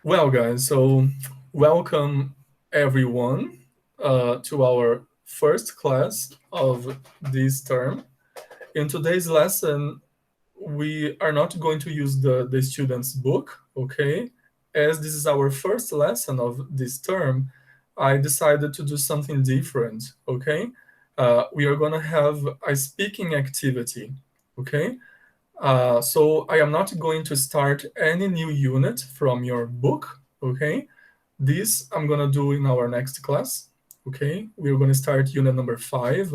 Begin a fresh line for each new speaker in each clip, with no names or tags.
Well, guys, so welcome everyone to our first class of this term. In today's lesson, we are not going to use the student's book, okay? As this is our first lesson of this term, I decided to do something different, okay? We are going to have a speaking activity, okay? So I am not going to start any new unit from your book, okay? This I'm gonna do in our next class, okay? We're gonna start unit number 5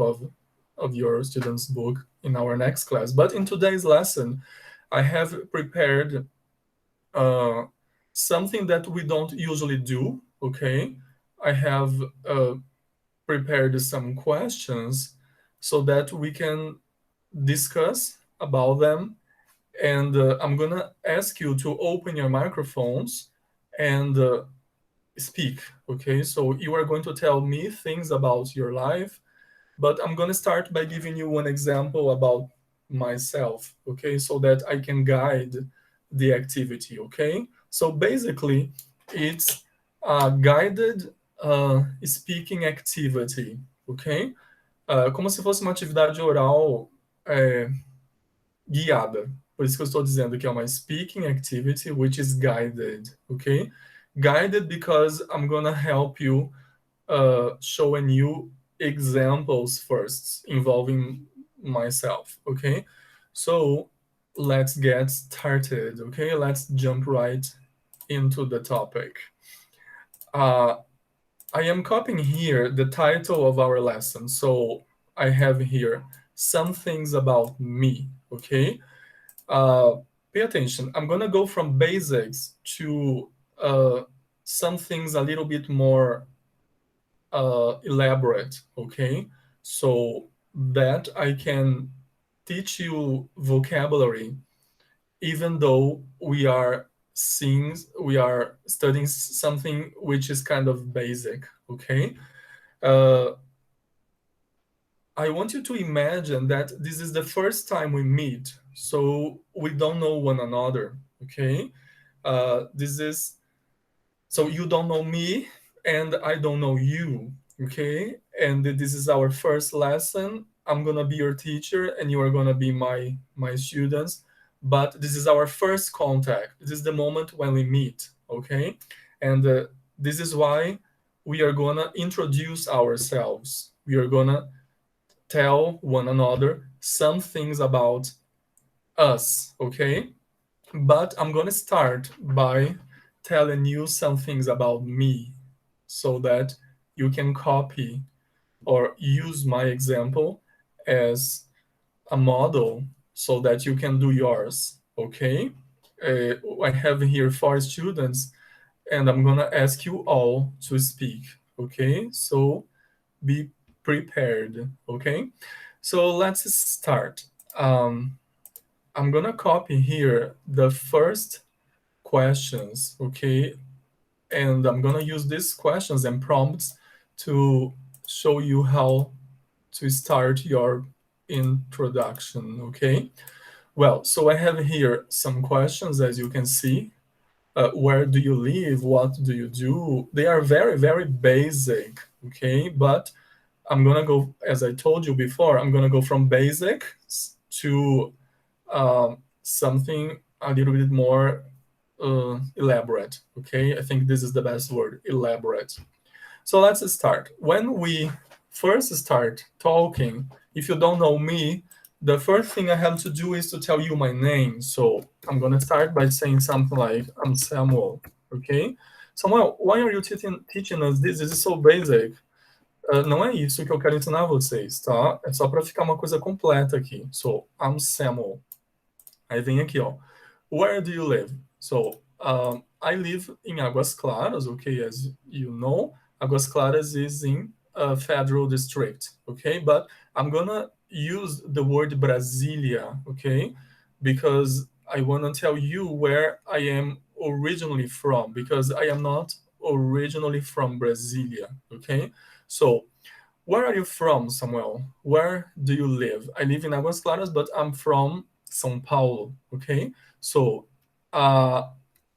of your student's book in our next class. But in today's lesson, I have prepared uh, something that we don't usually do, okay? I have uh, prepared some questions so that we can discuss about them, and I'm gonna ask you to open your microphones and speak. Okay, so you are going to tell me things about your life, but I'm gonna start by giving you one example about myself. Okay, so that I can guide the activity. Okay, so basically, it's a guided speaking activity. Ok, como se fosse uma atividade oral guiada. Por isso que eu estou dizendo que é uma speaking activity which is guided, okay? Guided because I'm gonna help you showing you examples first involving myself, okay? So let's get started, okay? Let's jump right into the topic. Uh, I am copying here the title of our lesson. So I have here some things about me, okay? uh, Pay attention. I'm gonna go from basics to some things a little bit more elaborate. Okay, so that I can teach you vocabulary, even though we are studying something which is kind of basic. Okay, uh, I want you to imagine that this is the first time we meet, so we don't know one another. Okay, this is so you don't know me and I don't know you. Okay, and this is our first lesson. I'm gonna be your teacher and you are gonna be my students. But this is our first contact. This is the moment when we meet. Okay, and this is why we are gonna introduce ourselves. We are gonna tell one another some things about us, okay? But I'm gonna start by telling you some things about me so that you can copy or use my example as a model so that you can do yours, okay? I have here 4 students and I'm gonna ask you all to speak, okay? So be prepared, okay? So let's start. I'm gonna copy here the first questions, okay? And I'm gonna use these questions and prompts to show you how to start your introduction, okay? Well, so I have here some questions, as you can see. Where do you live? What do you do? They are very, very basic, okay? But I'm gonna go, as I told you before, I'm gonna go from basic to something a little bit more elaborate. Okay, I think this is the best word, elaborate. So let's start. When we first start talking, if you don't know me, the first thing I have to do is to tell you my name. So I'm gonna start by saying something like, I'm Samuel. Okay, Samuel, why are you teaching us this? This is so basic. Não é isso que eu quero ensinar vocês, tá? É só para ficar uma coisa completa aqui. So, I'm Samuel. Aí vem aqui, ó. Where do you live? So, I live in Águas Claras, okay, as you know. Águas Claras is in a federal district, okay? But I'm gonna use the word Brasília, okay? Because I wanna tell you where I am originally from, because I am not originally from Brasília, okay? So, where are you from, Samuel? Where do you live? I live in Águas Claras, but I'm from São Paulo, okay? So, uh,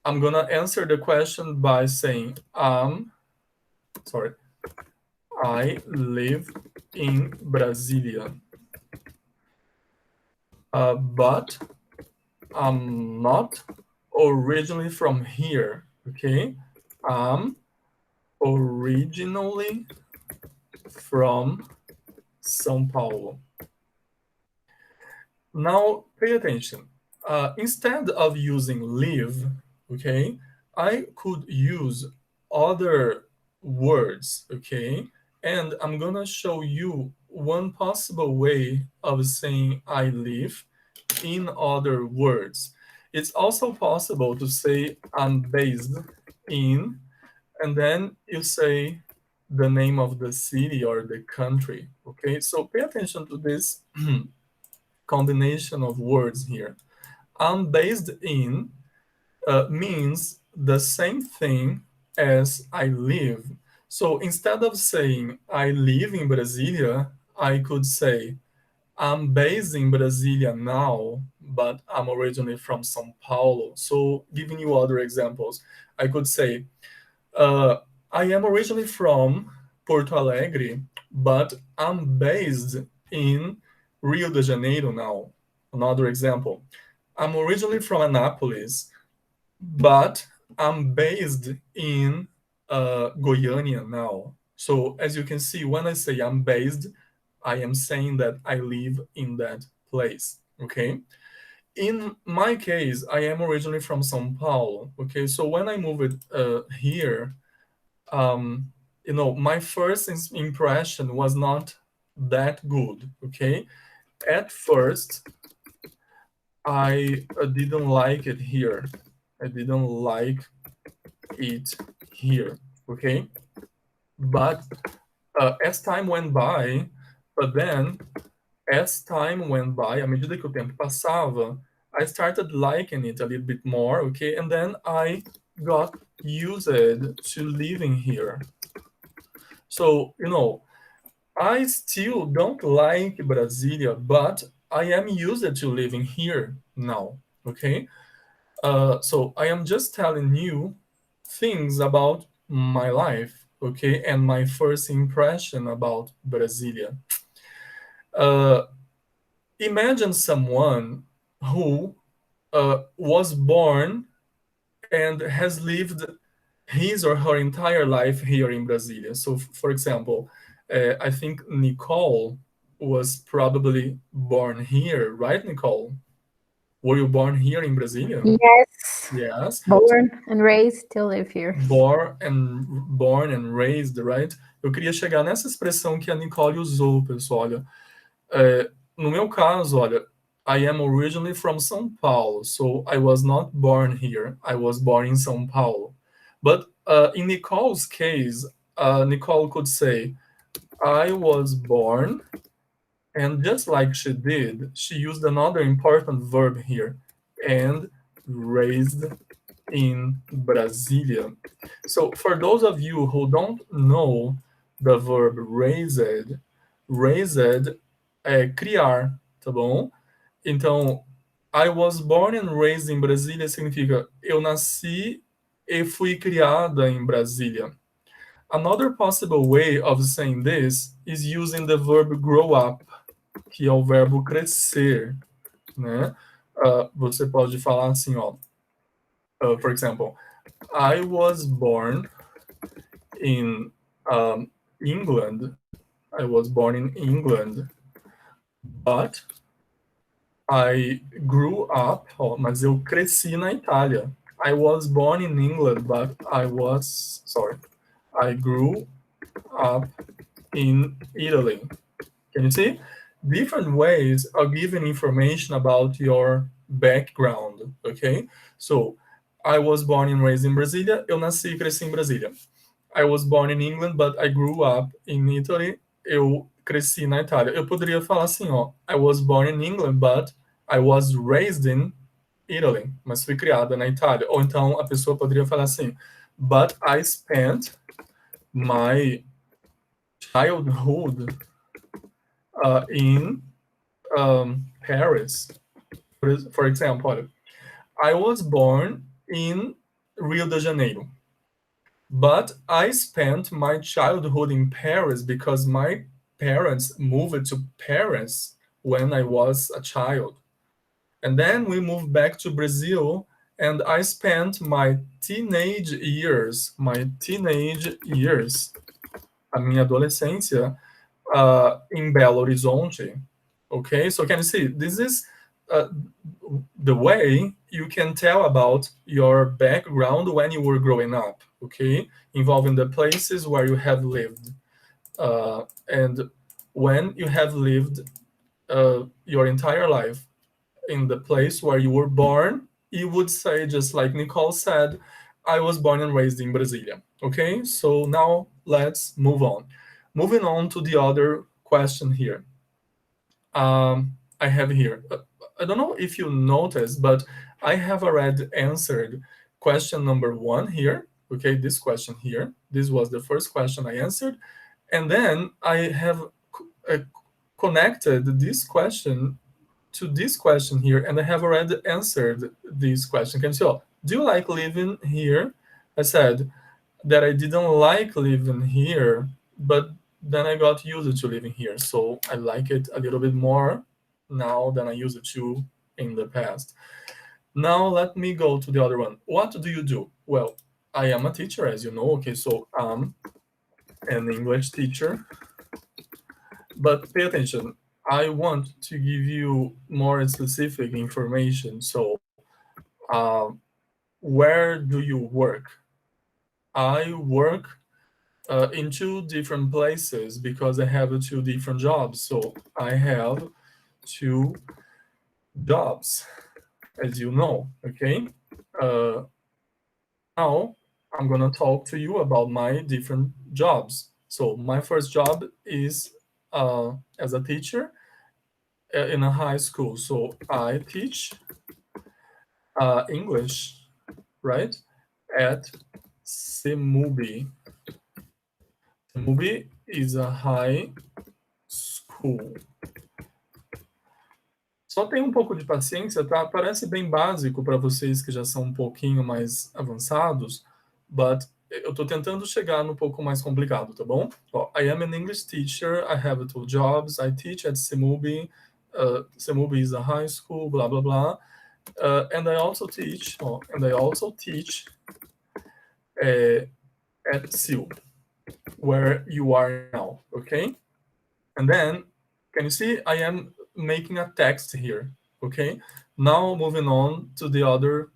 I'm gonna answer the question by saying I live in Brasilia, but I'm not originally from here. Okay, I'm originally from São Paulo. Now, pay attention. Instead of using live, okay, I could use other words, okay? And I'm gonna show you one possible way of saying I live in other words. It's also possible to say I'm based in, and then you say the name of the city or the country, okay? So pay attention to this combination of words here. I'm based in means the same thing as I live. So instead of saying I live in Brasilia, I could say I'm based in Brasilia now, but I'm originally from São Paulo. So giving you other examples, I could say I am originally from Porto Alegre, but I'm based in Rio de Janeiro now. Another example, I'm originally from Anápolis, but I'm based in Goiânia now. So as you can see, when I say I'm based, I am saying that I live in that place, okay? In my case, I am originally from São Paulo, okay? So when I move it here, my first impression was not that good, okay? At first, I didn't like it here. I didn't like it here, okay? But as time went by, à medida que o tempo passava, I started liking it a little bit more, okay? And then I got used to living here. So, I still don't like Brasilia, but I am used to living here now, okay? So I am just telling you things about my life, okay, and my first impression about Brasilia. Imagine someone who was born and has lived his or her entire life here in Brasilia. So, for example, I think Nicole was probably born here, right, Nicole? Were you born here in Brasilia?
Yes.
Yes.
Born and raised, still live here.
Born and raised, right? Eu queria chegar nessa expressão que a Nicole usou, pessoal. Olha, no meu caso, olha, I am originally from São Paulo, so I was not born here. I was born in São Paulo. But in Nicole's case, Nicole could say, I was born, and just like she did, she used another important verb here, and raised in Brasilia. So for those of you who don't know the verb raised é criar, tá bom? Então, I was born and raised in Brasília significa eu nasci e fui criada em Brasília. Another possible way of saying this is using the verb grow up, que é o verbo crescer, né? Você pode falar assim, ó. For example, I was born in England. I was born in England, but I grew up, mas eu cresci na Itália. I was born in England, but I grew up in Italy. Can you see? Different ways of giving information about your background, okay? So, I was born and raised in Brasília. Eu nasci e cresci em Brasília. I was born in England, but I grew up in Italy. Eu cresci na Itália. Eu poderia falar assim, ó. I was born in England, but I was raised in Italy. Mas fui criada na Itália. Ou então a pessoa poderia falar assim, but I spent my childhood in Paris. For example, I was born in Rio de Janeiro. But I spent my childhood in Paris because my parents moved to Paris when I was a child. And then we moved back to Brazil, and I spent my teenage years, a minha adolescência, in Belo Horizonte. Okay, so can you see, this is the way you can tell about your background when you were growing up, okay, involving the places where you have lived. And when you have lived your entire life in the place where you were born, you would say, just like Nicole said, I was born and raised in Brasilia. Okay, so now let's move on. Moving on to the other question here. I have here, I don't know if you noticed, but I have already answered question number 1 here. Okay, this question here. This was the first question I answered. And then I have connected this question to this question here, and I have already answered this question. Can you see? Do you like living here? I said that I didn't like living here, but then I got used to living here, so I like it a little bit more now than I used to in the past. Now let me go to the other one. What do you do? Well, I am a teacher, as you know. Okay, so I'm an English teacher. But pay attention, I want to give you more specific information. So, where do you work? I work in 2 different places because I have 2 different jobs. So I have 2 jobs, as you know. Okay. Now I'm gonna talk to you about my different jobs. So my first job is as a teacher in a high school. So I teach English, right, at CEMUB. CEMUB is a high school. Só tenha um pouco de paciência, tá? Parece bem básico para vocês que já são um pouquinho mais avançados, but eu estou tentando chegar no pouco mais complicado, tá bom? I am an English teacher, I have 2 jobs, I teach at CEMUB, CEMUB is a high school, blah, blah, blah. And I also teach at SIL, where you are now, okay? And then, can you see, I am making a text here, okay? Now moving on to the other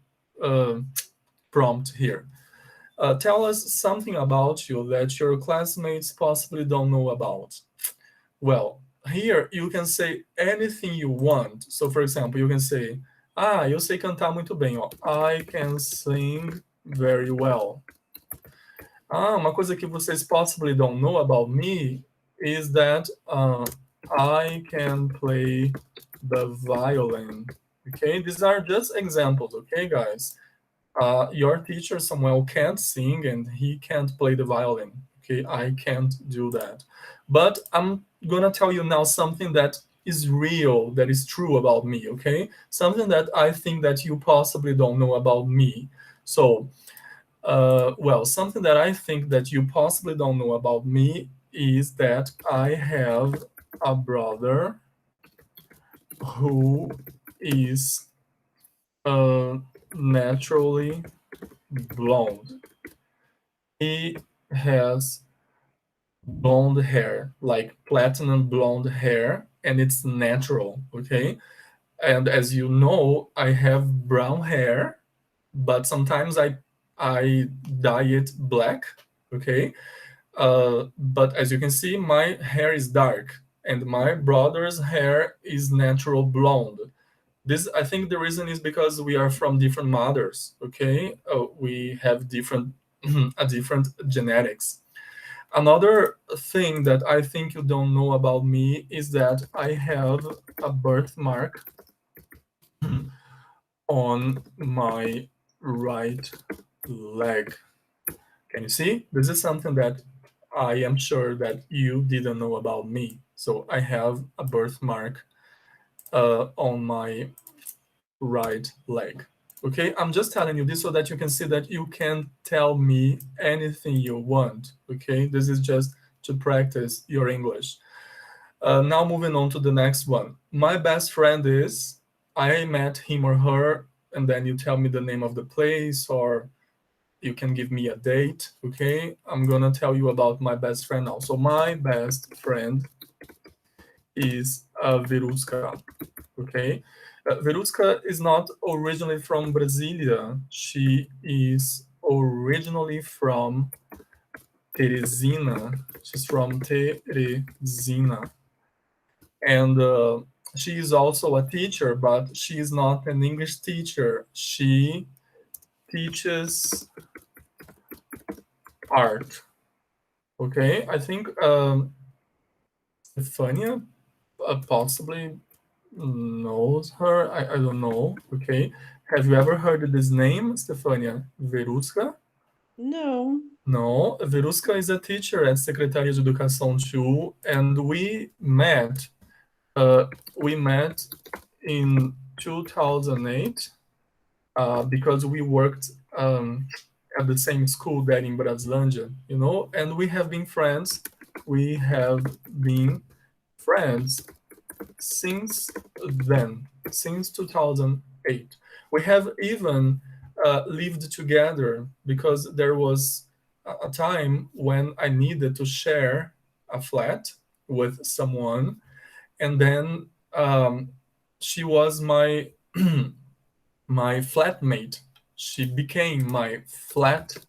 prompt here. Tell us something about you that your classmates possibly don't know about. Well, here you can say anything you want. So, for example, you can say, eu sei cantar muito bem, ó. I can sing very well. Uma coisa que vocês possibly don't know about me is that I can play the violin. Okay, these are just examples, okay, guys? Your teacher Samuel can't sing and he can't play the violin. Okay, I can't do that. But I'm gonna tell you now something that is real, that is true about me, okay? Something that I think that you possibly don't know about me. So, well, something that I think that you possibly don't know about me is that I have a brother who is naturally blonde. He has blonde hair, like platinum blonde hair, and it's natural, okay? And as you know, I have brown hair, but sometimes I dye it black, okay? But as you can see, my hair is dark, and my brother's hair is natural blonde. This, I think the reason is because we are from different mothers, okay? We have different different genetics. Another thing that I think you don't know about me is that I have a birthmark on my right leg. Can you see? This is something that I am sure that you didn't know about me. So I have a birthmark on my right leg. Okay, I'm just telling you this so that you can see that you can tell me anything you want. Okay, this is just to practice your English. Now moving on to the next one. My best friend is, I met him or her, and then you tell me the name of the place, or you can give me a date. Okay, I'm gonna tell you about my best friend now. So my best friend is Veruska. Okay, Veruska is not originally from Brasilia. She is originally from Teresina. She's from Teresina. And she is also a teacher, but she is not an English teacher. She teaches art. Okay, I think Stefania possibly knows her. I don't know. Okay, have you ever heard this name, Stefania? Veruska?
No.
No, Veruska is a teacher at Secretaria de Educação too, and we met. We met in 2008 because we worked at the same school there in Braslândia, you know, and we have been friends. We have been friends since then, since 2008. We have even lived together because there was a time when I needed to share a flat with someone, and then she was my my flatmate. She became my flatmate.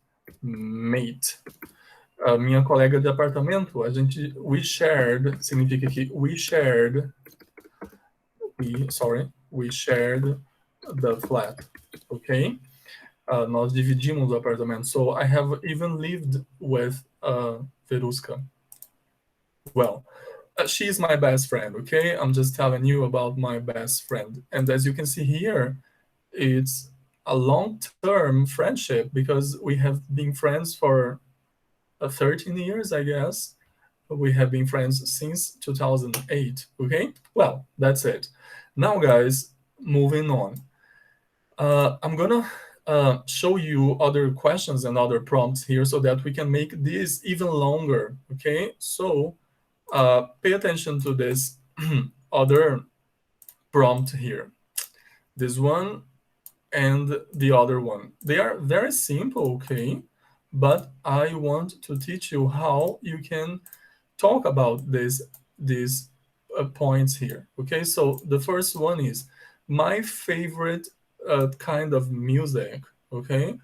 Minha colega de apartamento. We shared, significa que we shared the flat, okay? Nós dividimos o apartamento. So I have even lived with Veruska. Well, she is my best friend, okay? I'm just telling you about my best friend. And as you can see here, it's a long-term friendship because we have been friends for 13 years, I guess. We have been friends since 2008, okay? Well, that's it. Now, guys, moving on. I'm gonna show you other questions and other prompts here so that we can make this even longer, okay? So pay attention to this other prompt here. This one and the other one. They are very simple, okay? But I want to teach you how you can talk about these points here, okay? So the first one is my favorite kind of music, okay?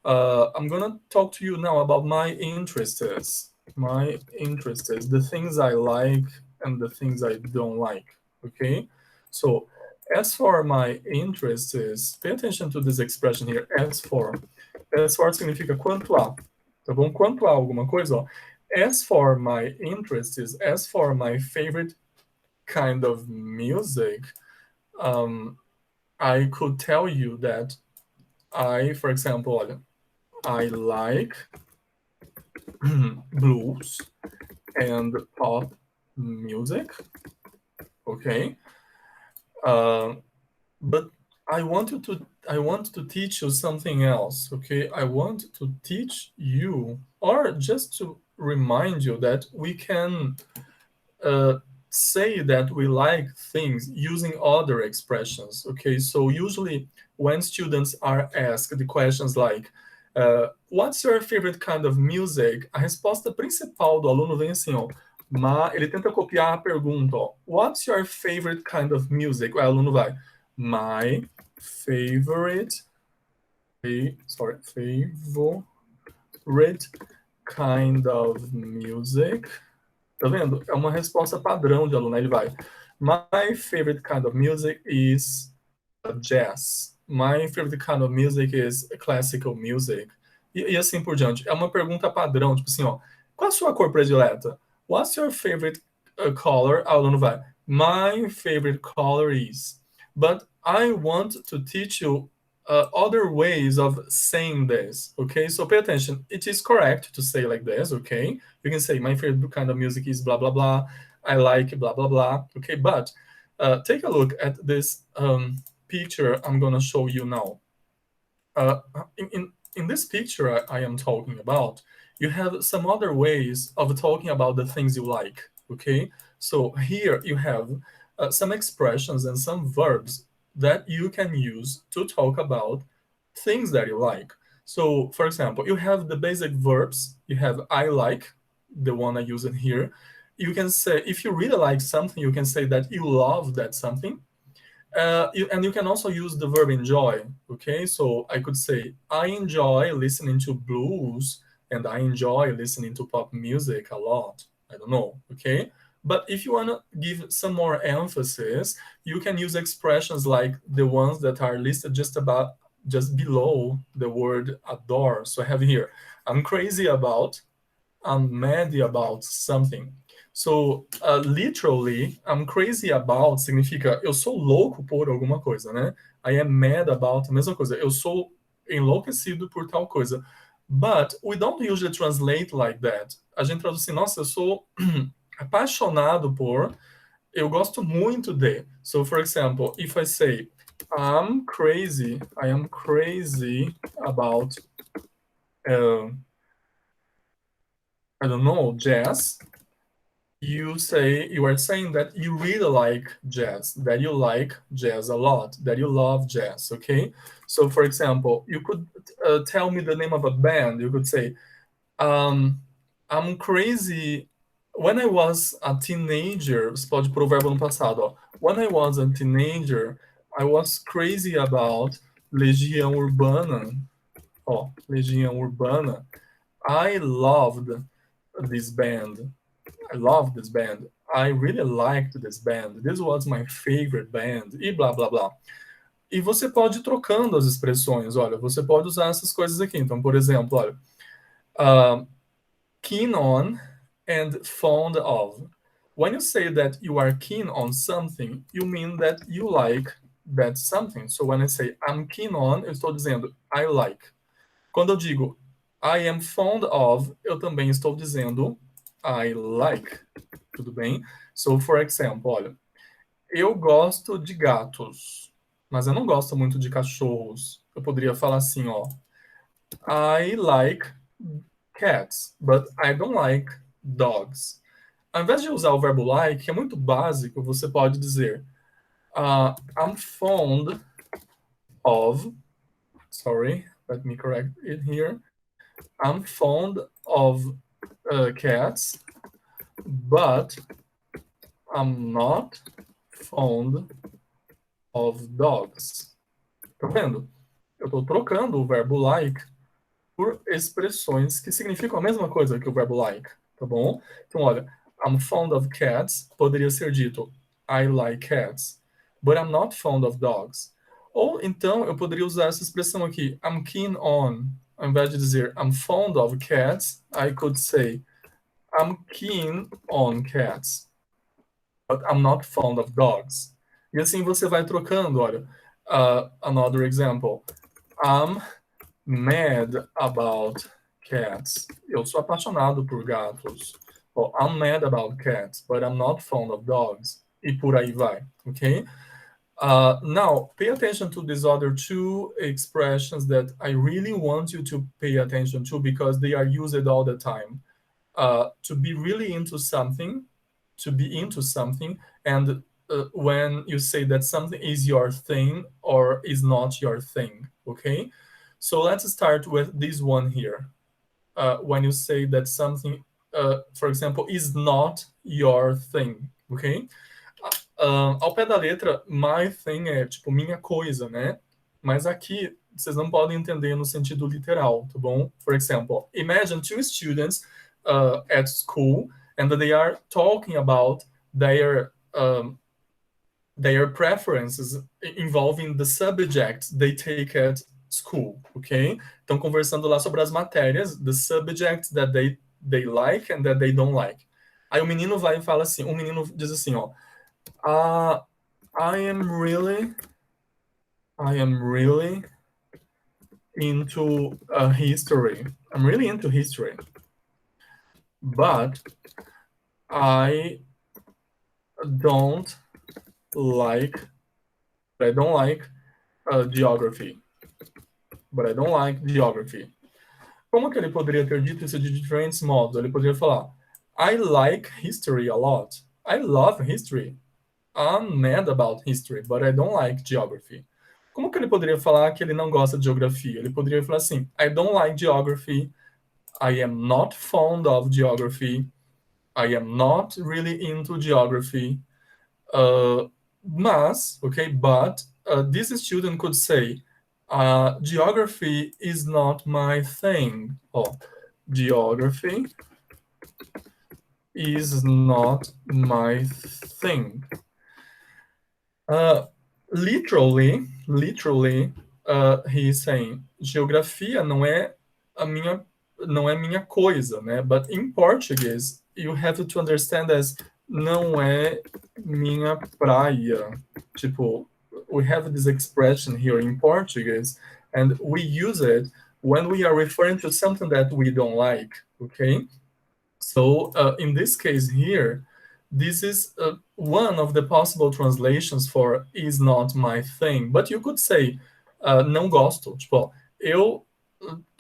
I'm gonna talk to you now about my interests, the things I like and the things I don't like, okay? So as for my interests, pay attention to this expression here, as for. As for significa quanto a, tá bom? Quanto a alguma coisa, ó. As for my interests, as for my favorite kind of music, I could tell you that for example, olha, I like blues and pop music, okay? But I want to teach you something else, okay? I want to teach you, or just to remind you that we can say that we like things using other expressions, okay? So usually when students are asked the questions like, what's your favorite kind of music? A resposta principal do aluno vem assim, ó. Ele tenta copiar a pergunta, ó. What's your favorite kind of music? O aluno vai, my favorite kind of music. Tá vendo? É uma resposta padrão de aluno. Aí ele vai, my favorite kind of music is jazz. My favorite kind of music is classical music. E assim por diante. É uma pergunta padrão, tipo assim, ó. Qual a sua cor predileta? What's your favorite color? O aluno vai, my favorite color is. But I want to teach you other ways of saying this, okay? So pay attention. It is correct to say like this, okay? You can say, my favorite kind of music is blah, blah, blah. I like blah, blah, blah, okay? But take a look at this picture I'm gonna show you now. in this picture I am talking about, you have some other ways of talking about the things you like, okay? So here you have some expressions and some verbs that you can use to talk about things that you like. So, for example, you have the basic verbs. You have I like, the one I use in here. You can say, if you really like something, you can say that you love that something. And you can also use the verb enjoy, okay? So I could say, I enjoy listening to blues and I enjoy listening to pop music a lot. I don't know, okay? But if you want to give some more emphasis, you can use expressions like the ones that are listed just below the word adore. So I have here, I'm crazy about, I'm mad about something. So, literally, I'm crazy about significa eu sou louco por alguma coisa, né? I am mad about a mesma coisa. Eu sou enlouquecido por tal coisa. But we don't usually translate like that. A gente traduz assim, nossa, eu sou apaixonado por, eu gosto muito de. So, for example, if I say, I am crazy about, I don't know, jazz. You are saying that you really like jazz, that you like jazz a lot, that you love jazz, okay? So, for example, you could tell me the name of a band. You could say, I'm crazy. When I was a teenager, você pode pôr o verbo no passado, ó. When I was a teenager, I was crazy about Legião Urbana. Ó, Legião Urbana. I loved this band. I love this band. I really liked this band. This was my favorite band. E blá, blá, blá. E você pode ir trocando as expressões. Olha, você pode usar essas coisas aqui. Então, por exemplo, olha, keen on and fond of. When you say that you are keen on something, you mean that you like that something. So when I say I'm keen on, eu estou dizendo I like. Quando eu digo I am fond of, eu também estou dizendo I like. Tudo bem? So, for example, olha, eu gosto de gatos, mas eu não gosto muito de cachorros. Eu poderia falar assim, ó, I like cats, but I don't like dogs. Ao invés de usar o verbo like, que é muito básico, você pode dizer I'm fond of, sorry, let me correct it here. I'm fond of cats, but I'm not fond of dogs. Tá vendo? Eu estou trocando o verbo like por expressões que significam a mesma coisa que o verbo like, tá bom? Então, olha, I'm fond of cats poderia ser dito I like cats, but I'm not fond of dogs. Ou então eu poderia usar essa expressão aqui, I'm keen on. Ao invés de dizer I'm fond of cats, I could say I'm keen on cats, but I'm not fond of dogs. E assim você vai trocando, olha. Another example. I'm mad about cats. Eu sou apaixonado por gatos. Well, I'm mad about cats, but I'm not fond of dogs. E por aí vai, okay? Now, pay attention to these other two expressions that I really want you to pay attention to because they are used all the time. To be really into something, to be into something, and when you say that something is your thing or is not your thing, okay? So let's start with this one here. When you say that something, for example, is not your thing, okay? Ao pé da letra, my thing é tipo minha coisa, né? Mas aqui vocês não podem entender no sentido literal, tá bom? For example, imagine two students at school and they are talking about their preferences involving the subjects they take at school, ok? Estão conversando lá sobre as matérias, the subjects that they like and that they don't like. Aí o menino vai e fala assim, o menino diz assim, ó, I am really into history. I'm really into history, but I don't like geography. but I don't like geography. Como que ele poderia ter dito isso de diferentes modos? Ele poderia falar, I like history a lot. I love history. I'm mad about history, but I don't like geography. Como que ele poderia falar que ele não gosta de geografia? Ele poderia falar assim, I don't like geography. I am not fond of geography. I am not really into geography. But this student could say, geography is not my thing. Oh, geography is not my thing. Literally, he's saying, geografia não é minha coisa, né? But in Portuguese, you have to understand as não é minha praia. Tipo, we have this expression here in Portuguese, and we use it when we are referring to something that we don't like, okay? So in this case here, this is one of the possible translations for is not my thing. But you could say, não gosto. Tipo, eu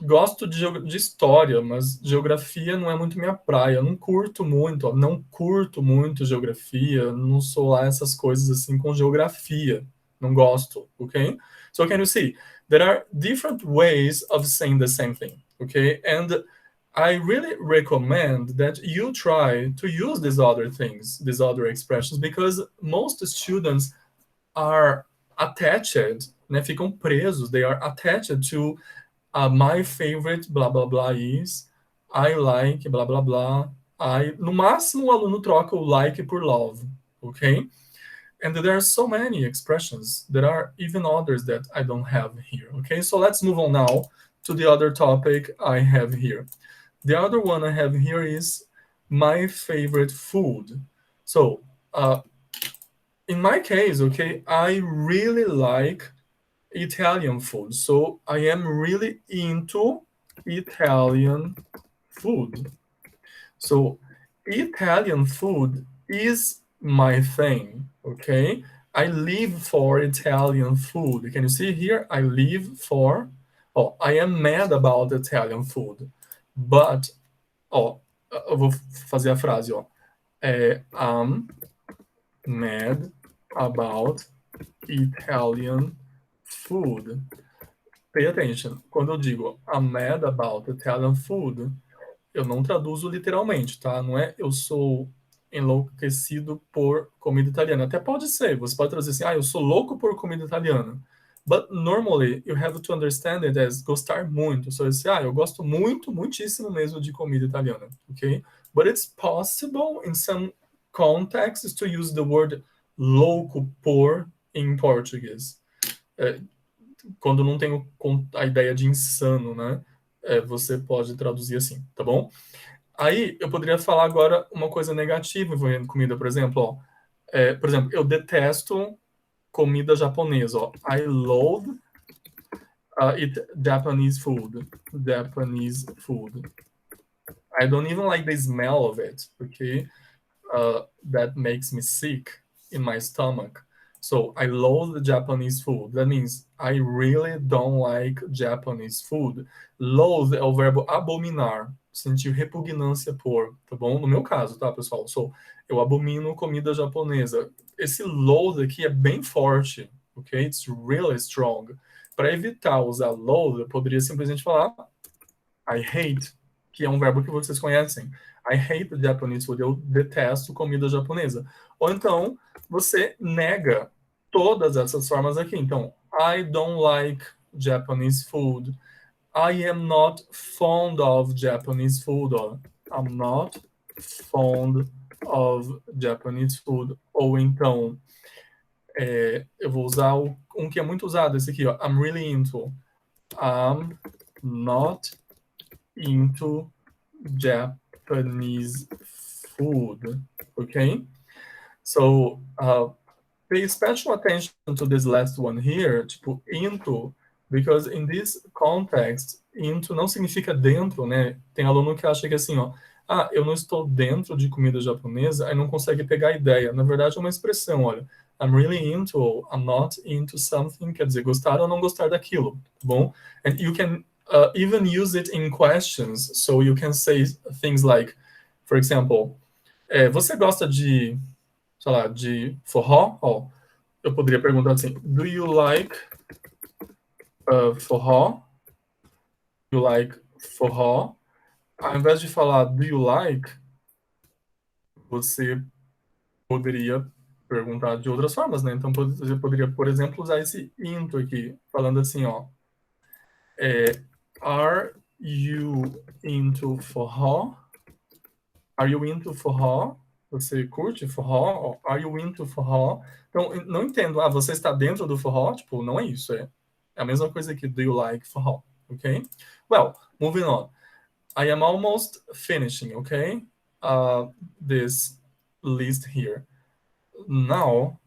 gosto de história, mas geografia não é muito minha praia. Eu não curto muito, não curto muito geografia. Não sou lá essas coisas assim com geografia. Não gosto, okay? So can you see? There are different ways of saying the same thing, okay? And I really recommend that you try to use these other things, these other expressions, because most students are attached, né, ficam presos, they are attached to my favorite blah blah blah is, I like blah blah blah, no máximo o aluno troca o like por love, okay? And there are so many expressions. There are even others that I don't have here, okay? So let's move on now to the other topic I have here. The other one I have here is my favorite food. So in my case, okay, I really like Italian food. So I am really into Italian food. So Italian food is my thing, okay? I live for Italian food. Can you see here? I live for, I am mad about Italian food. But, eu vou fazer a frase, I'm mad about Italian food. Pay attention. Quando eu digo I'm mad about Italian food, eu não traduzo literalmente, tá? Não é eu sou enlouquecido por comida italiana. Até pode ser, você pode traduzir assim, eu sou louco por comida italiana. But normally you have to understand it as gostar muito. So you say, eu gosto muito, muitíssimo mesmo de comida italiana, okay? But it's possible in some contexts to use the word louco por em português. Quando não tem a ideia de insano, né? Você pode traduzir assim, tá bom? Aí eu poderia falar agora uma coisa negativa envolvendo comida, por exemplo, por exemplo, eu detesto comida japonesa, I loathe Japanese food. I don't even like the smell of it, okay? That makes me sick in my stomach. So I loathe Japanese food. That means I really don't like Japanese food. Loathe é o verbo abominar, sentir repugnância por, tá bom? No meu caso, tá, pessoal? So, eu abomino comida japonesa. Esse loathe aqui é bem forte, ok? It's really strong. Para evitar usar loathe, eu poderia simplesmente falar I hate, que é um verbo que vocês conhecem. I hate Japanese food. Eu detesto comida japonesa. Ou então, você nega todas essas formas aqui. Então, I don't like Japanese food. I am not fond of Japanese food. Or I'm not fond of Japanese food. Ou então, eu vou usar um que é muito usado, esse aqui, ó. I'm really into. I'm not into Japanese food. Okay? So, pay special attention to this last one here, tipo, into, because in this context, into não significa dentro, né? Tem aluno que acha que assim, eu não estou dentro de comida japonesa, aí não consegue pegar a ideia. Na verdade, é uma expressão, olha, I'm really into, ou I'm not into something, quer dizer, gostar ou não gostar daquilo, tá bom? And you can even use it in questions, so you can say things like, for example, você gosta de, sei lá, de forró? Ó, eu poderia perguntar assim, do you like forró? Do you like forró? Ao invés de falar do you like, você poderia perguntar de outras formas, né? Então, você poderia, por exemplo, usar esse into aqui, falando assim, ó. Are you into forró? Are you into forró? Você curte forró? Are you into forró? Então, não entendo. Você está dentro do forró? Tipo, não é isso. É a mesma coisa que do you like forró? Okay? Well, moving on. I am almost finishing, okay? This list here. Now,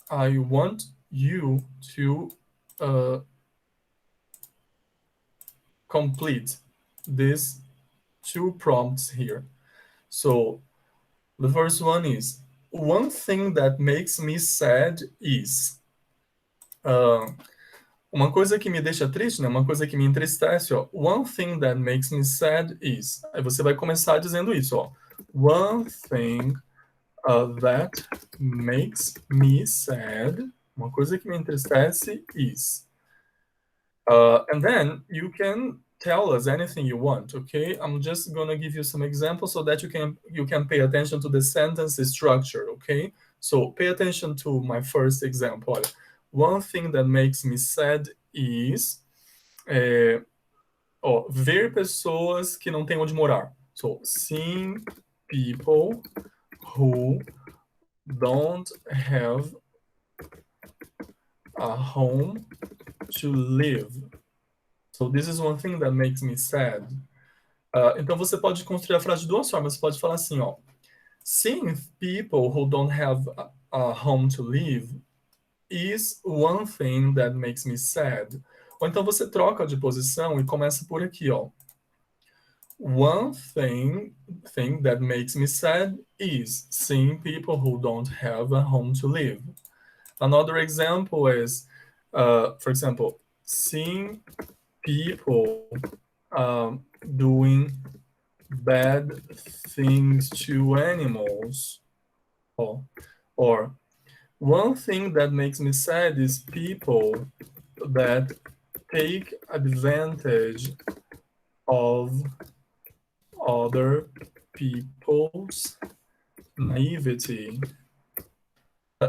I want you to complete these 2 prompts here. So, the first one is, one thing that makes me sad is. Uma coisa que me deixa triste, né? Uma coisa que me entristece, ó. One thing that makes me sad is. Aí você vai começar dizendo isso, ó. One thing that makes me sad. Uma coisa que me entristece is. And then you can tell us anything you want, okay? I'm just gonna give you some examples so that you can pay attention to the sentence structure, okay? So pay attention to my first example. Olha, one thing that makes me sad is ver pessoas que não têm onde morar. So, seeing people who don't have a home to live. So, this is one thing that makes me sad. Então, você pode construir a frase de 2 formas. Você pode falar assim, ó. Seeing people who don't have a home to live is one thing that makes me sad. Ou então você troca de posição e começa por aqui, ó. One thing that makes me sad is seeing people who don't have a home to live. Another example is, for example, seeing people doing bad things to animals. Or one thing that makes me sad is people that take advantage of other people's naivety.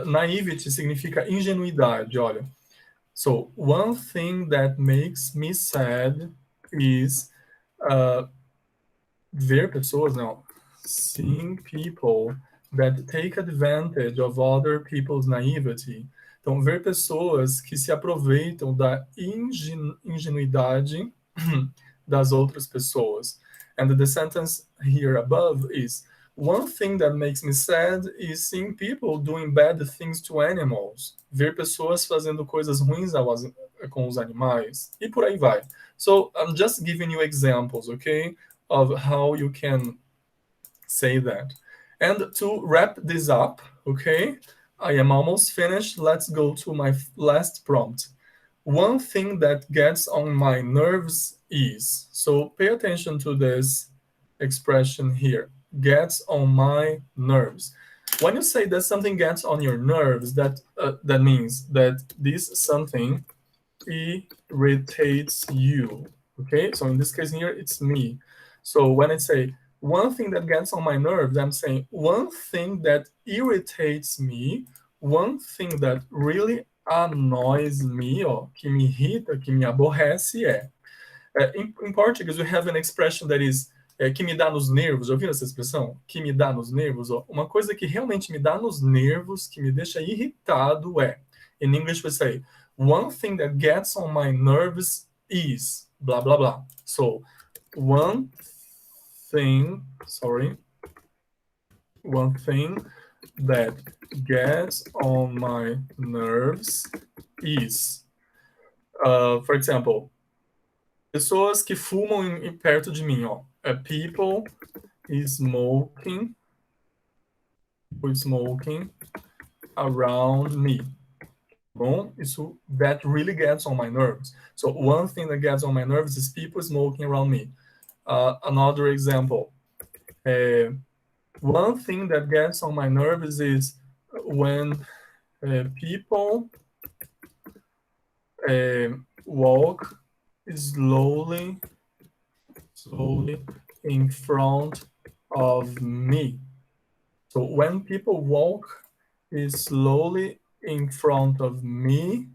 Naivety significa ingenuidade, olha. So, one thing that makes me sad is ver pessoas, não. Seeing people that take advantage of other people's naivety. Então, ver pessoas que se aproveitam da ingenuidade das outras pessoas. And the sentence here above is, one thing that makes me sad is seeing people doing bad things to animals. Ver pessoas fazendo coisas ruins com os animais. E por aí vai. So, I'm just giving you examples, okay, of how you can say that. And to wrap this up, okay, I am almost finished. Let's go to my last prompt. One thing that gets on my nerves is. So pay attention to this expression here. Gets on my nerves. When you say that something gets on your nerves, that means that this something irritates you. Okay, so in this case here, it's me. So when I say one thing that gets on my nerves, I'm saying one thing that irritates me, one thing that really annoys me, or que me irrita, que me aborrece in Portuguese, we have an expression that is que me dá nos nervos. Já ouviram essa expressão? Que me dá nos nervos? Ó. Uma coisa que realmente me dá nos nervos, que me deixa irritado in English we say, one thing that gets on my nerves is blah, blah, blah. So, one thing that gets on my nerves is, for example, pessoas que fumam perto de mim, ó. People smoking around me. Bom, that really gets on my nerves. So one thing that gets on my nerves is people smoking around me. Another example, one thing that gets on my nerves is when people walk slowly in front of me. So when people walk slowly in front of me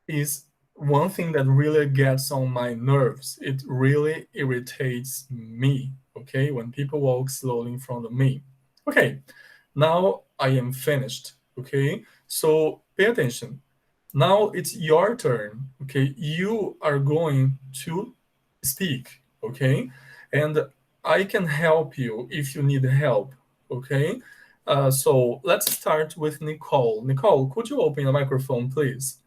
is one thing that really gets on my nerves. It really irritates me, okay? When people walk slowly in front of me. Okay, now I am finished, okay? So pay attention. Now it's your turn, okay? You are going to speak, okay? And I can help you if you need help, okay? So let's start with Nicole. Nicole, could you open the microphone, please?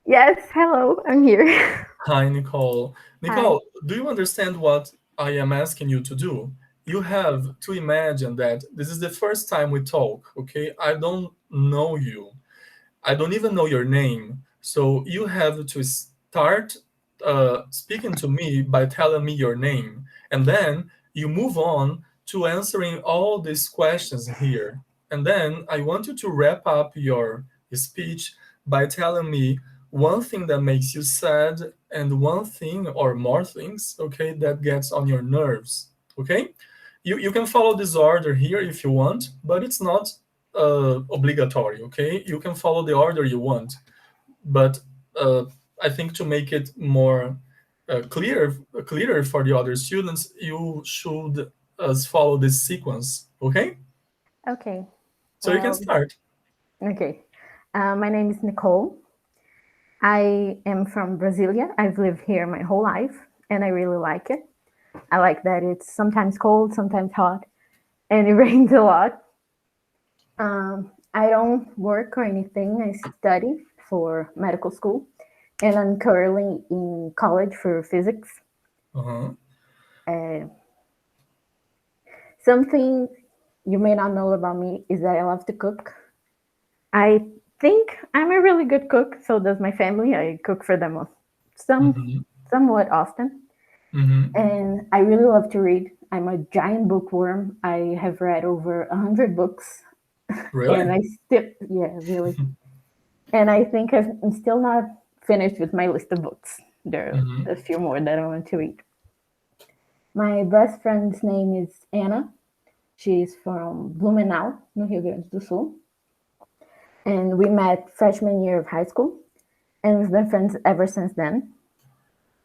Yes, hello, I'm here.
Hi, Nicole. Nicole, do you understand what I am asking you to do? You have to imagine that this is the first time we talk, okay? I don't know you. I don't even know your name. So you have to start speaking to me by telling me your name. And then you move on to answering all these questions here. And then I want you to wrap up your speech by telling me one thing that makes you sad and one thing or more things, okay, that gets on your nerves, okay? You can follow this order here if you want, but it's not obligatory, okay? You can follow the order you want, but I think to make it more clearer for the other students, you should follow this sequence, okay?
Okay.
So you can start.
Okay. My name is Nicole. I am from Brasilia. I've lived here my whole life, and I really like it. I like that it's sometimes cold, sometimes hot, and it rains a lot. I don't work or anything. I study for medical school, and I'm currently in college for physics.
Uh-huh.
Something you may not know about me is that I love to cook. I think I'm a really good cook, so does my family. I cook for them somewhat often. And I really love to read. I'm a giant bookworm. I have read over 100 books.
Really?
And I still, yeah, really. And I think I'm still not finished with my list of books. There are a few more that I want to read. My best friend's name is Anna. She's from Blumenau, no Rio Grande do Sul. And we met freshman year of high school. And we've been friends ever since then.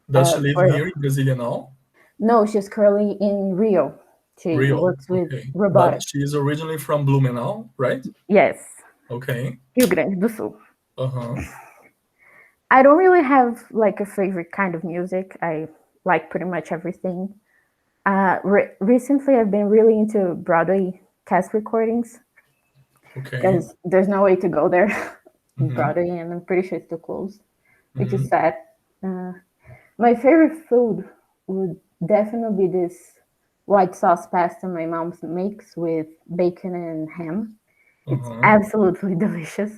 Does she live here in Brasilia now?
No, she's currently in Rio. She works with robotics.
But she is originally from Blumenau, right?
Yes.
Okay.
Rio Grande do Sul.
Uh-huh.
I don't really have like a favorite kind of music. I like pretty much everything. Recently, I've been really into Broadway cast recordings.
Okay.
Because there's no way to go there in Broadway, and I'm pretty sure it's still closed, which is sad. My favorite food would definitely be this white sauce pasta my mom makes with bacon and ham. It's absolutely delicious.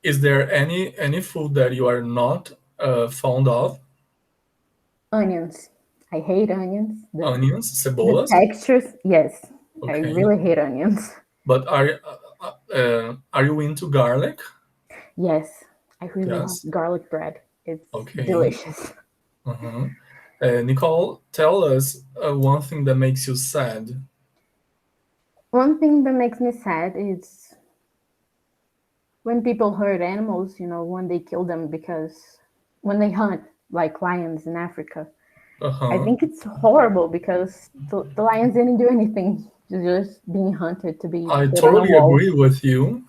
Is there any food that you are not fond of?
Onions. I hate onions.
Onions,
The
cebolas?
textures, yes. I
Okay.
really hate onions.
But are you into garlic?
Yes, I really love
Yes.
garlic bread. It's
Okay.
delicious.
Nicole, tell us one thing that makes you sad.
One thing that makes me sad is when people hurt animals, when they kill them because when they hunt, like lions in Africa. I think it's horrible because the lions didn't do anything. They're just being hunted to be
I
put
totally
on a wall.
agree with you.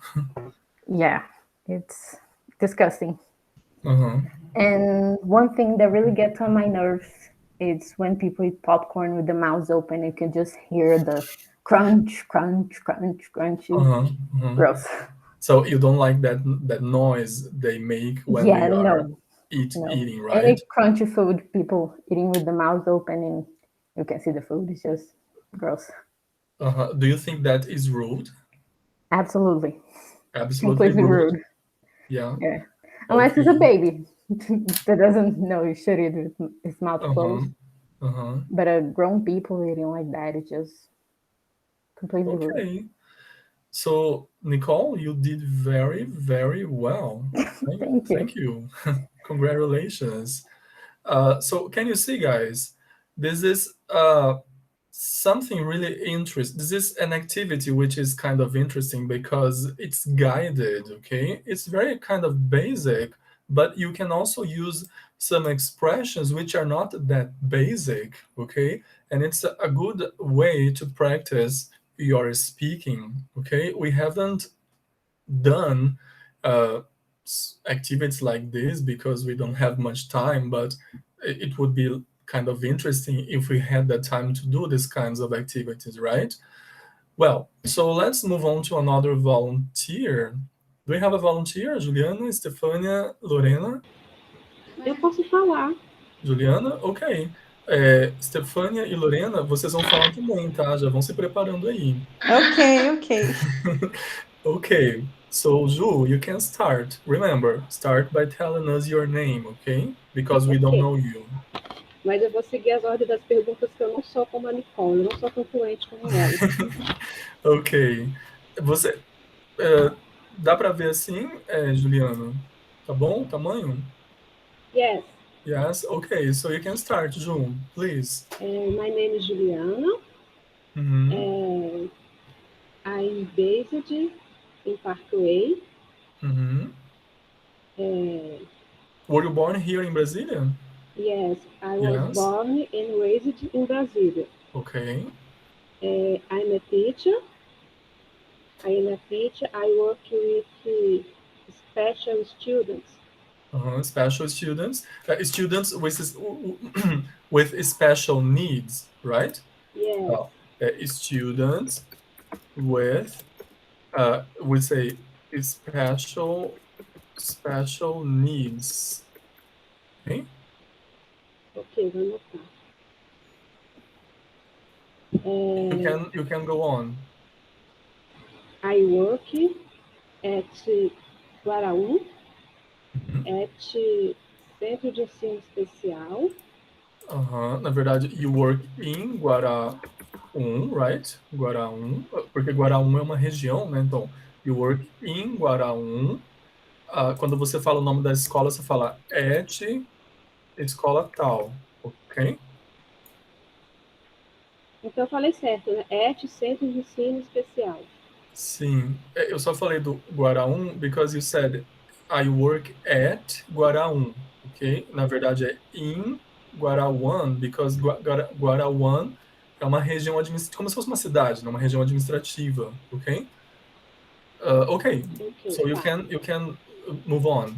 Yeah, it's disgusting. And one thing that really gets on my nerves is when people eat popcorn with the mouths open. You can just hear the crunch, crunch, crunch, crunch. Gross.
So you don't like that noise they make when they are eating, right?
Any crunchy food, people eating with the mouths open and you can see the food. It's just gross.
Do you think that is rude?
Absolutely.
Absolutely
Completely rude.
Yeah.
Yeah. Unless it's a baby that doesn't know you should eat with his mouth closed. But a grown people eating like that is just completely rude.
Okay. So, Nicole, you did very, very well.
Thank you.
Thank you. Congratulations. So, can you see, guys? This is something really interesting. This is an activity which is kind of interesting because it's guided, okay? It's very kind of basic, but you can also use some expressions which are not that basic, okay? And it's a good way to practice your speaking, okay? We haven't done activities like this because we don't have much time, but it would be kind of interesting if we had the time to do these kinds of activities, right? Well, so let's move on to another volunteer. Do we have a volunteer? Juliana, Stefania, Lorena?
Eu posso falar.
Juliana? Ok. Stefania e Lorena, vocês vão falar também, tá? Já vão se preparando aí.
Ok.
Okay, so Ju, you can start. Remember, start by telling us your name, okay? Because we don't know you.
Mas eu vou seguir as ordens das perguntas que eu não sou como a Nicole, eu não sou tão fluente como ela.
Ok. Você. Dá para ver assim, Juliana? Tá bom o tamanho?
Yes.
Yes? Okay, so you can start, Ju, please.
My name is Juliana. I'm based in Parkway.
Were you born here in Brasilia?
Yes, I was born and raised in Brasilia.
Okay.
I'm a teacher. I work with special students.
Special students. Students with special needs, right?
Yes.
Students with we say special needs. Okay.
Ok, vou anotar.
You can go on.
I work at Guaraú, at Centro de Ensino Especial.
Na verdade, you work in Guaraú, right? Guaraú, porque Guaraú é uma região, né? Então, you work in Guaraú. Quando você fala o nome da escola, você fala at escola tal, ok?
Então eu falei certo, né? At Centro de Ensino Especial.
Sim, eu só falei do Guaraú because you said I work at Guaraú, ok? Na verdade é in Guarauan, because Guarauan é uma região administrativa, como se fosse uma cidade, né? Uma região administrativa, ok? Okay, so you can move on.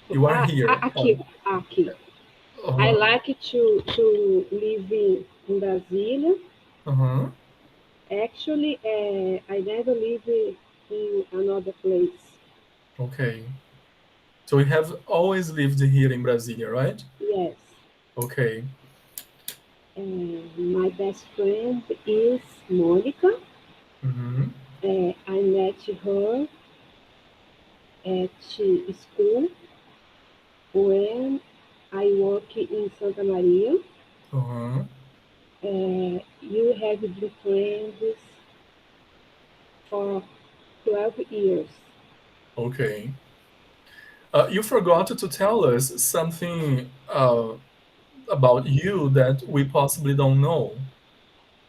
You are here.
Aqui. I like to live in Brasília. Actually, I never live in another place.
Okay. So you have always lived here in Brasília, right?
Yes.
Okay.
My best friend is Monica. I met her at school when I work in Santa Maria. You have been friends for 12 years.
Okay. You forgot to tell us something about you that we possibly don't know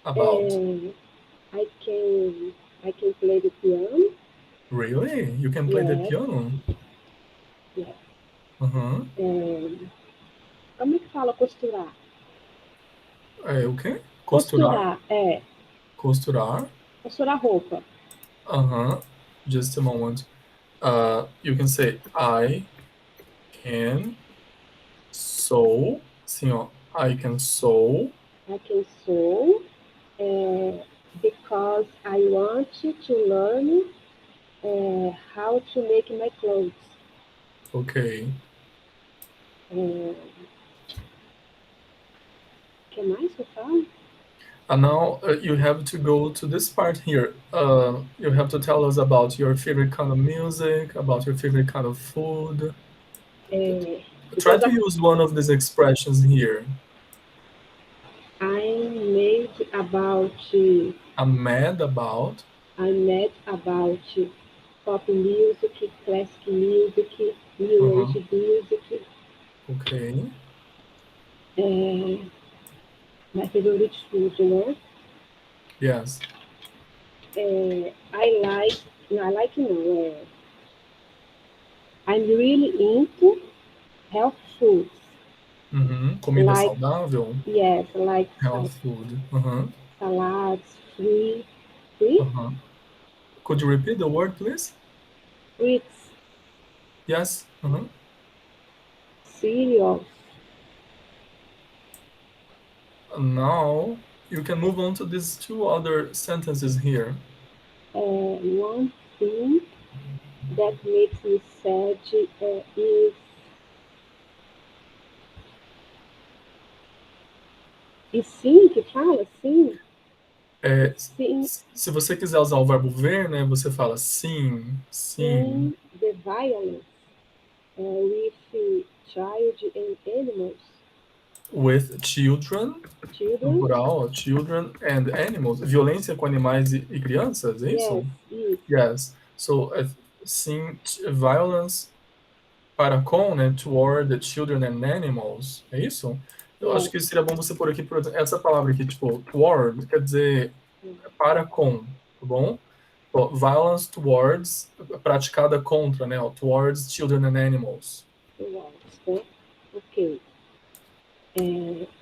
about.
I can play the piano.
Really? You can play the piano?
Yes.
Como
é que fala costurar?
O quê? Costurar? Costurar?
Costurar roupa.
Just a moment. You can say I can sew. Sim, ó. I can sew.
I can sew because I want to learn how to make my clothes.
Okay.
O que mais que eu falo?
And now you have to go to this part here. You have to tell us about your favorite kind of music, about your favorite kind of food. Try to use one of these expressions here.
I'm mad about
I'm mad about
pop music, classic music, new age music.
Okay.
My favorite food, né?
Yes.
I'm really into health foods.
Comida saudável?
Yes, like
Health food.
salads, fruits.
Could you repeat the word, please?
Fruits,
Yes.
cereals.
Now you can move on to these two other sentences here.
One thing that makes me sad is e sim, que fala sim. Sim.
Se você quiser usar o verbo ver, né, você fala sim, sim.
The violence with child and animals.
With children, no plural, children and animals. Violência com animais e crianças, é isso? Yes. So, sim, violence para com, né, toward the children and animals, é isso? Eu acho que seria bom você pôr aqui, por exemplo, essa palavra aqui, tipo, toward, quer dizer para com, tá bom? Violence towards, praticada contra, né, towards children and animals.
Ok.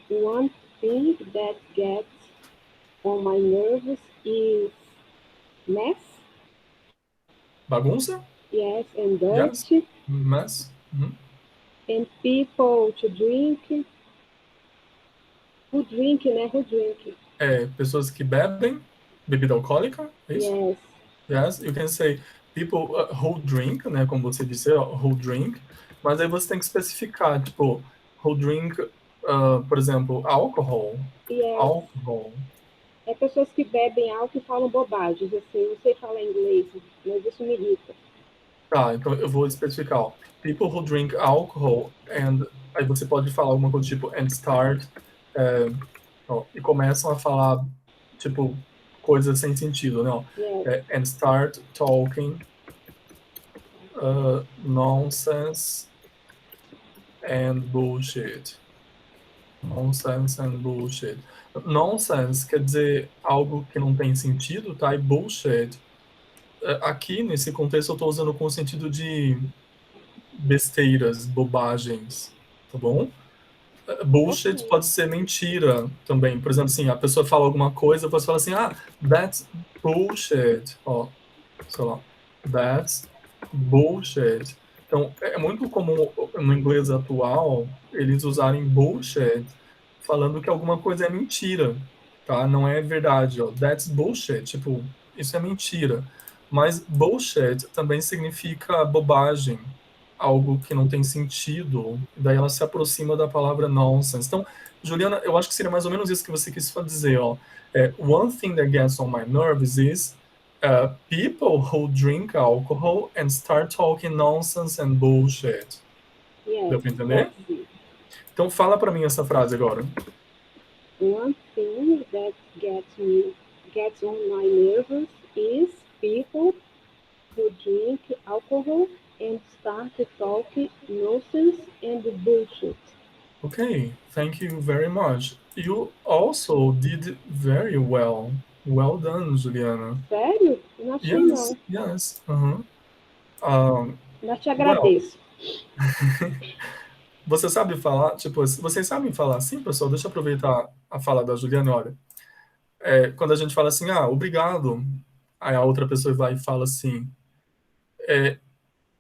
One thing that gets on my nerves is mess.
Bagunça?
Yes, and dirt.
Yes. Mess.
And people to drink. Who drink, né? Who drink.
Pessoas que bebem bebida alcoólica, é isso?
Yes.
Yes, you can say people who drink, né, como você disse, who drink, mas aí você tem que especificar, tipo, who drink, por exemplo, alcohol.
Yes.
Alcohol.
Pessoas que bebem álcool e falam bobagens, assim, eu não sei falar inglês, mas isso me irrita.
Tá, então eu vou especificar, ó, people who drink alcohol, and aí você pode falar alguma coisa tipo, and start, e começam a falar, tipo, coisas sem sentido, né? And start talking nonsense and bullshit. Nonsense and bullshit. Nonsense quer dizer algo que não tem sentido, tá? E bullshit. Aqui, nesse contexto, eu estou usando com o sentido de besteiras, bobagens, tá bom? Bullshit pode ser mentira também. Por exemplo, assim, a pessoa fala alguma coisa, você fala assim, that's bullshit. Ó, sei lá, that's bullshit. Então, é muito comum no inglês atual eles usarem bullshit falando que alguma coisa é mentira, tá? Não é verdade, ó. That's bullshit, tipo, isso é mentira. Mas bullshit também significa bobagem, algo que não tem sentido. Daí ela se aproxima da palavra nonsense. Então, Juliana, eu acho que seria mais ou menos isso que você quis dizer, ó. One thing that gets on my nerves is people who drink alcohol and start talking nonsense and bullshit. Deu pra entender? Então fala pra mim essa frase agora.
One thing that gets on my nerves is people who drink alcohol and start talking nonsense and bullshit.
Okay, thank you very much. You also did very well. Well done, Juliana.
Sério? Não achei não.
Yes.
Mas te agradeço.
Você sabe falar, tipo, vocês sabem falar assim, pessoal? Deixa eu aproveitar a fala da Juliana, olha. Quando a gente fala assim, obrigado, aí a outra pessoa vai e fala assim,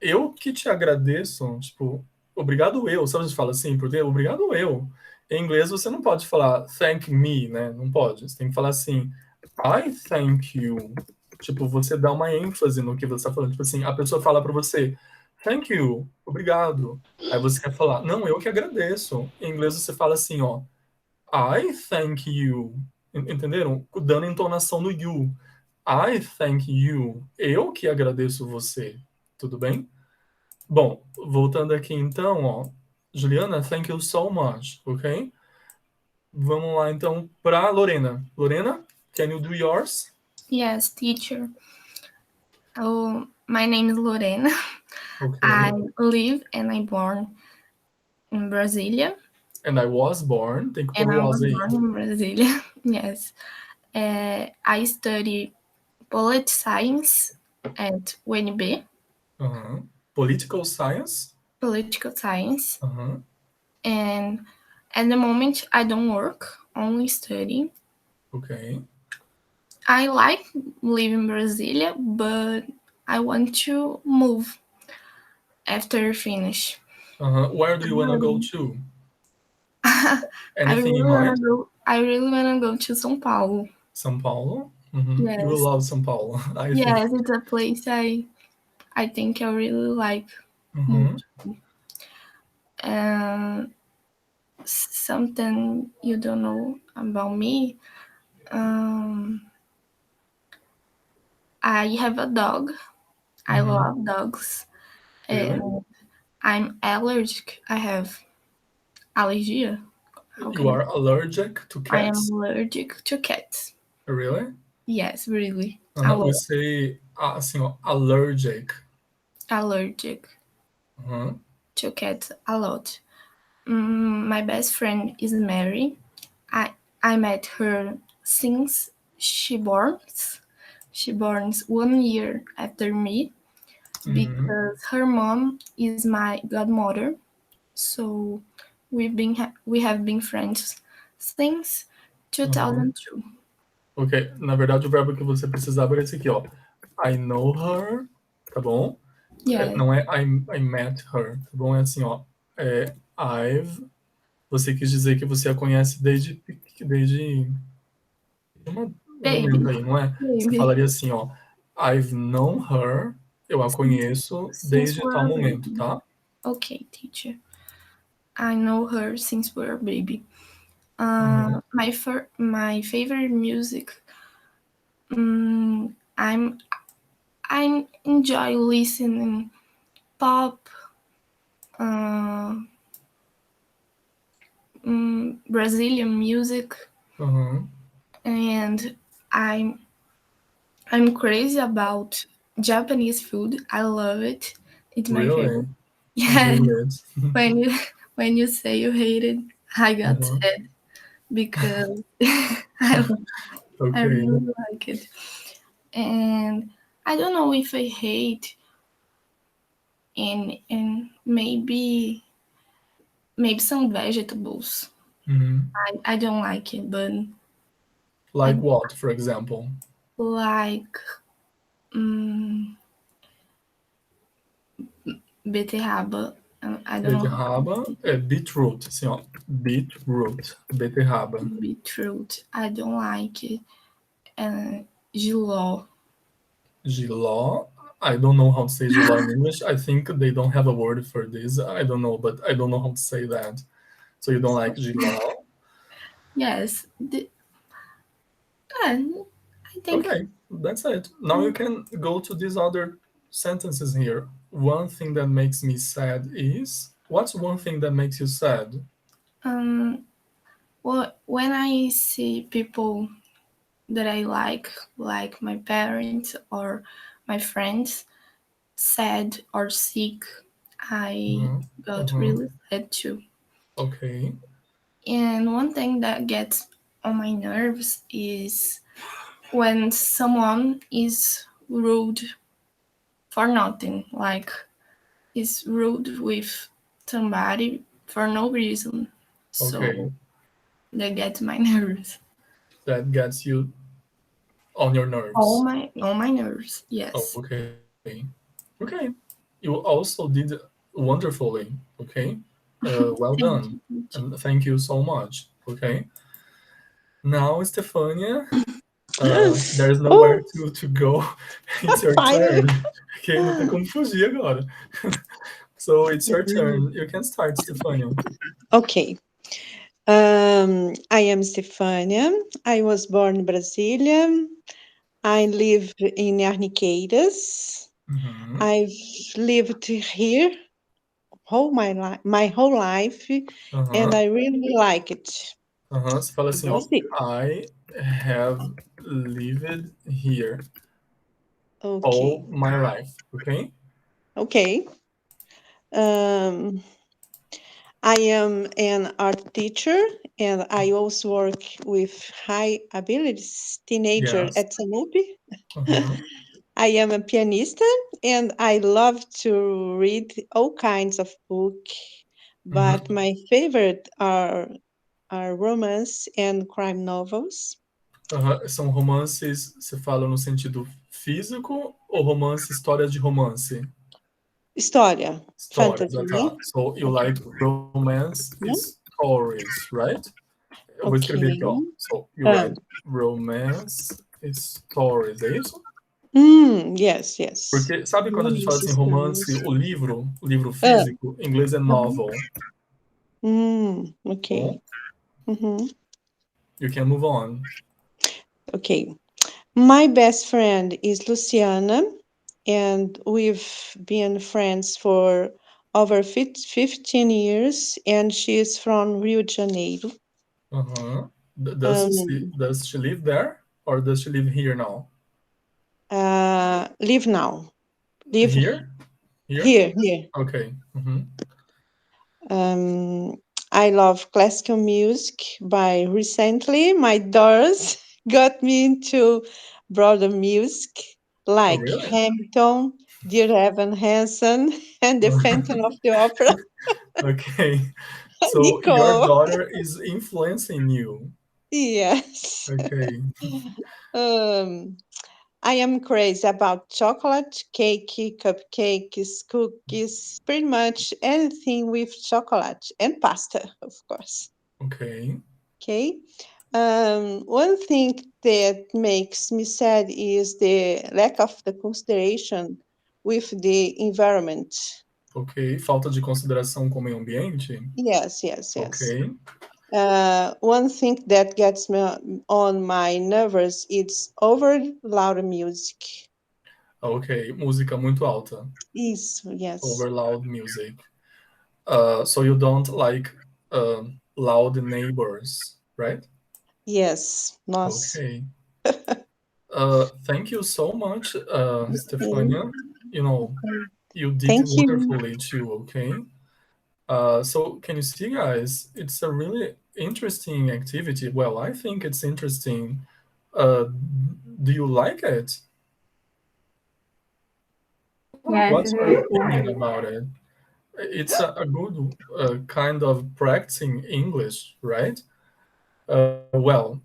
eu que te agradeço, tipo, obrigado eu, sabe, a gente fala assim, porque obrigado eu. Em inglês você não pode falar thank me, né? Não pode. Você tem que falar assim, I thank you. Tipo, você dá uma ênfase no que você está falando. Tipo assim, a pessoa fala para você, thank you, obrigado. Aí você quer falar, não, eu que agradeço. Em inglês você fala assim, ó, I thank you. Entenderam? Dando entonação no you. I thank you. Eu que agradeço você. Tudo bem? Bom, voltando aqui então, ó. Juliana, thank you so much, ok? Vamos lá então para Lorena. Lorena, can you do yours?
Yes, teacher. Oh, my name is Lorena.
Okay.
I live and I'm born in Brasilia.
And I was born. Tem que
And
pôr
I was
was aí.
born in Brasilia. Yes. I study political science at UNB.
Political science.
Political science.
Uh-huh.
And at the moment, I don't work, only study.
Okay.
I like living in Brasilia, but I want to move after finish.
Where do you want to go to?
I
Anything in mind?
really wanna go to São Paulo.
São Paulo?
Yes.
You will love São Paulo, I think.
Yes, it's a place I think I really like. Something you don't know about me. I have a dog. I love dogs.
Really?
And I'm allergic. I have allergia.
You are allergic to
I am
cats?
allergic to cats.
Really?
Yes, really.
We say assim, ó, allergic.
Allergic to cats a lot. My best friend is Mary. I met her since she borns. She borns 1 year after me because her mom is my godmother. So we have been friends since 2002.
Ok, na verdade o verbo que você precisava era esse aqui, ó. I know her, tá bom?
Yes.
Não é I met her, tá bom? É assim, ó. Você quis dizer que você a conhece desde um momento aí, não é? Você falaria assim, ó. I've known her, eu a conheço desde tal momento, tá?
Okay, teacher. I know her since we're a baby. My favorite music. I enjoy listening pop, Brazilian music, and I'm crazy about Japanese food. I love it. It's my favorite. Yeah. When you say you hate it, I got sad because I really like it. And I don't know if I hate and maybe some vegetables. I don't like it, but
like what, for example?
Like beterraba. I don't
beterraba é beetroot, assim, ó. Beetroot, beterraba.
Beetroot. I don't like it. Giló.
Giló. I don't know how to say giló in English. I think they don't have a word for this. I don't know, but I don't know how to say that. So you don't like giló?
Yes. I think.
Okay, that's it. Now you can go to these other sentences here. One thing that makes me sad is... What's one thing that makes you sad?
Well, when I see people that I like my parents or my friends, sad or sick, I got really sad too.
Okay.
And one thing that gets on my nerves is when someone is rude for nothing, like is rude with somebody for no reason. So that gets my nerves.
That gets you on your nerves.
On my nerves, yes.
Oh, okay. Okay. You also did wonderfully. Okay. Well done. And thank you so much. Okay. Now, Stefania, There's nowhere to go. It's your
Finally.
turn. Okay, não tem como fugir agora. So it's your turn. You can start, Stefania.
Okay. I am Stefania. I was born in Brasília. I live in Arniqueiras.
Uhum.
I've lived here my whole life, and I really like it.
Você fala assim, ó,
Gostei.
I have lived here
Okay.
all my life, okay?
Okay. I am an art teacher, and I also work with high abilities teenager
Yes.
at Samupi.
Uhum.
I am a pianista, and I love to read all kinds of books, but my favorite are romance and crime novels.
São romances, você fala no sentido físico ou romance, histórias de romance?
História,
Stories,
fantasy.
So you like romance stories, right? Eu vou escrever aqui, ó. So you write romance stories, é isso?
Yes, yes.
Porque sabe quando a gente fala assim, romance, o livro físico, em inglês é novel.
Okay.
You can move on.
Okay. My best friend is Luciana, and we've been friends for over 15 years, and she is from Rio de Janeiro.
Does she live there, or does she live here now?
Live now. Live
here?
Here.
Okay.
I love classical music. By recently, my daughters got me into broader music, like
really?
Hamilton, Dear Evan Hansen, and the Phantom of the Opera.
Okay. So
Nico.
your daughter is influencing you.
Yes.
Okay.
I am crazy about chocolate, cake, cupcakes, cookies, pretty much anything with chocolate and pasta, of course.
Okay.
Okay. One thing that makes me sad is the lack of the consideration with the environment.
Ok. Falta de consideração com o meio ambiente?
Yes.
Ok.
One thing that gets me on my nerves is over loud music.
Ok. Música muito alta.
Isso, yes.
Over loud music. So you don't like loud neighbors, right?
Yes. Nossa.
Okay. Thank you so much, Stefania. You know, you did
Thank you.
wonderfully too, okay? So can you see, guys, it's a really interesting activity. Well, I think it's interesting. Do you like it?
Yes,
What's
it's
your
really
opinion
cool.
about it? It's a good kind of practicing English, right? Well,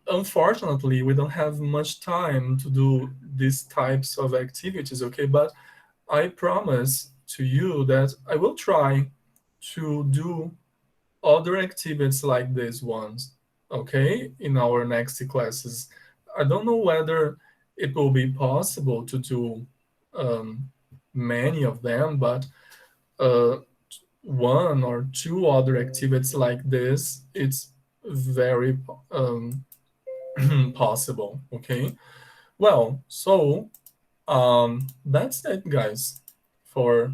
unfortunately, we don't have much time to do these types of activities, okay? But I promise to you that I will try to do other activities like these ones, okay, in our next classes. I don't know whether it will be possible to do many of them, but one or two other activities like this, it's very possible, okay? Well, so that's it, guys, for